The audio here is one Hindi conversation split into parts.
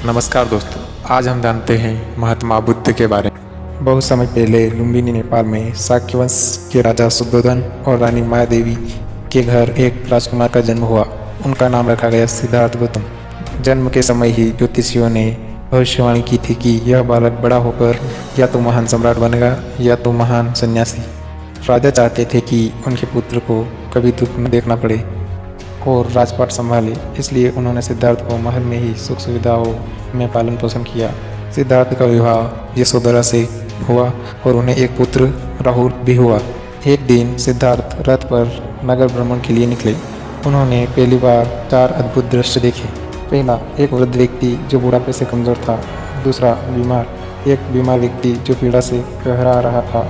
नमस्कार दोस्तों, आज हम जानते हैं महात्मा बुद्ध के बारे में। बहुत समय पहले लुम्बिनी नेपाल में शाक्य वंश के राजा शुद्धोधन और रानी माया देवी के घर एक राजकुमार का जन्म हुआ। उनका नाम रखा गया सिद्धार्थ गौतम। जन्म के समय ही ज्योतिषियों ने भविष्यवाणी की थी कि यह बालक बड़ा होकर या तो महान सम्राट बनेगा या तो महान सन्यासी। राजा चाहते थे कि उनके पुत्र को कभी दुख न देखना पड़े और राजपाट संभाले, इसलिए उन्होंने सिद्धार्थ को महल में ही सुख सुविधाओं में पालन पोषण किया। सिद्धार्थ का विवाह यशोधरा से हुआ और उन्हें एक पुत्र राहुल भी हुआ। एक दिन सिद्धार्थ रथ पर नगर भ्रमण के लिए निकले। उन्होंने पहली बार 4 अद्भुत दृश्य देखे। पहला, एक वृद्ध व्यक्ति जो बुढ़ापे से कमजोर था। दूसरा, एक बीमार व्यक्ति जो पीड़ा से कहरा रहा था।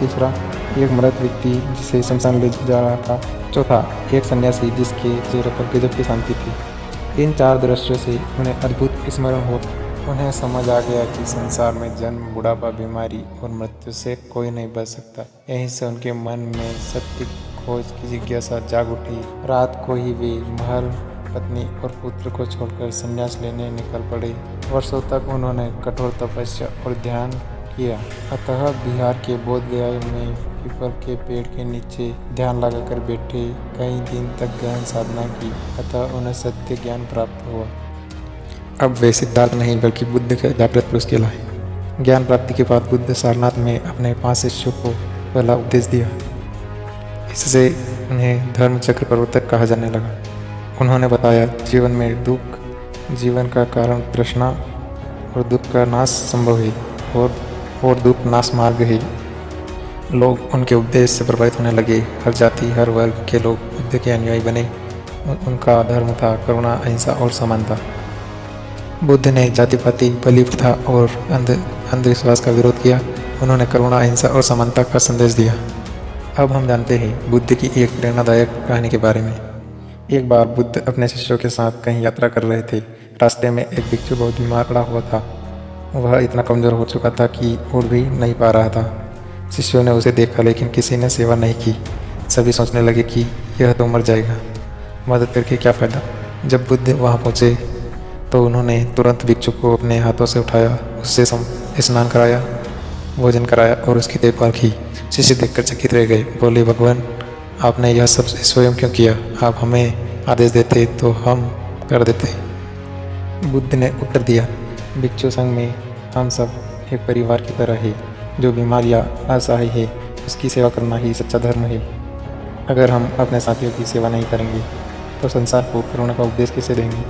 तीसरा, एक मृत व्यक्ति जिसे शमशान ले जा रहा था। चौथा, एक सन्यासी जिसके चेहरे पर गजब की शांति थी। इन 4 दृश्यों से उन्हें अद्भुत स्मरण हो। उन्हें समझ आ गया कि संसार में जन्म, बुढ़ापा, बीमारी और मृत्यु से कोई नहीं बच सकता। यहीं से उनके मन में सत्य खोज की जिज्ञासा जाग उठी। रात को ही वे महल, पत्नी और पुत्र को छोड़कर संन्यास लेने निकल पड़े। वर्षों तक उन्होंने कठोर तपस्या और ध्यान किया। अतः बिहार के बोधगया में पीपल के पेड़ के नीचे ध्यान लगाकर बैठे। कई दिन तक गहन साधना की, अतः उन्हें सत्य ज्ञान प्राप्त हुआ। अब वे सिद्धार्थ नहीं बल्कि बुद्ध के जागृत पुरुष कहलाए। ज्ञान प्राप्ति के बाद बुद्ध सारनाथ में अपने 5 शिष्यों को पहला उपदेश दिया। इससे उन्हें धर्म चक्र प्रवर्तक कहा जाने लगा। उन्होंने बताया, जीवन में दुख जीवन का कारण तृष्णा और दुख का नाश संभव है और दुख नाश मार्ग है। लोग उनके उपदेश से प्रभावित होने लगे। हर जाति, हर वर्ग के लोग बुद्ध के अनुयायी बने। उनका धर्म था करुणा, अहिंसा और समानता। बुद्ध ने जाति पाति, बलि प्रथा और अंधविश्वास का विरोध किया। उन्होंने करुणा, अहिंसा और समानता का संदेश दिया। अब हम जानते हैं बुद्ध की एक प्रेरणादायक कहानी के बारे में। एक बार बुद्ध अपने शिष्यों के साथ कहीं यात्रा कर रहे थे। रास्ते में एक भिक्षु बहुत बीमार पड़ा हुआ था। वह इतना कमज़ोर हो चुका था कि उड़ भी नहीं पा रहा था। शिष्यों ने उसे देखा, लेकिन किसी ने सेवा नहीं की। सभी सोचने लगे कि यह तो मर जाएगा, मदद करके क्या फ़ायदा। जब बुद्ध वहाँ पहुँचे तो उन्होंने तुरंत भिक्षु को अपने हाथों से उठाया, उससे स्नान कराया, भोजन कराया और उसकी देखभाल की। शिष्य देखकर चकित रह गए। बोले, भगवान, आपने यह सब स्वयं क्यों किया? आप हमें आदेश देते तो हम कर देते। बुद्ध ने उत्तर दिया, भिक्षु संघ में हम सब एक परिवार की तरह है। जो बीमार या असहाय है उसकी सेवा करना ही सच्चा धर्म है। अगर हम अपने साथियों की सेवा नहीं करेंगे तो संसार को करुणा का उपदेश कैसे देंगे?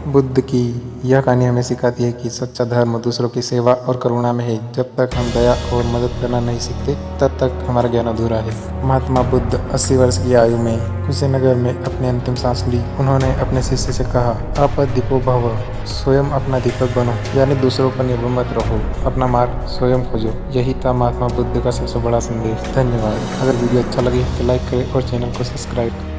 बुद्ध की यह कहानी हमें सिखाती है कि सच्चा धर्म दूसरों की सेवा और करुणा में है। जब तक हम दया और मदद करना नहीं सीखते तब तक हमारा ज्ञान अधूरा है। महात्मा बुद्ध 80 वर्ष की आयु में कुशीनगर में अपनी अंतिम सांस ली। उन्होंने अपने शिष्य से कहा, आप दीपो भव, स्वयं अपना दीपक बनो, यानी दूसरों पर निर्भर मत रहो, अपना मार्ग स्वयं खोजो। यही था महात्मा बुद्ध का सबसे बड़ा संदेश। धन्यवाद। अगर वीडियो अच्छा लगे तो लाइक करें और चैनल को सब्सक्राइब करें।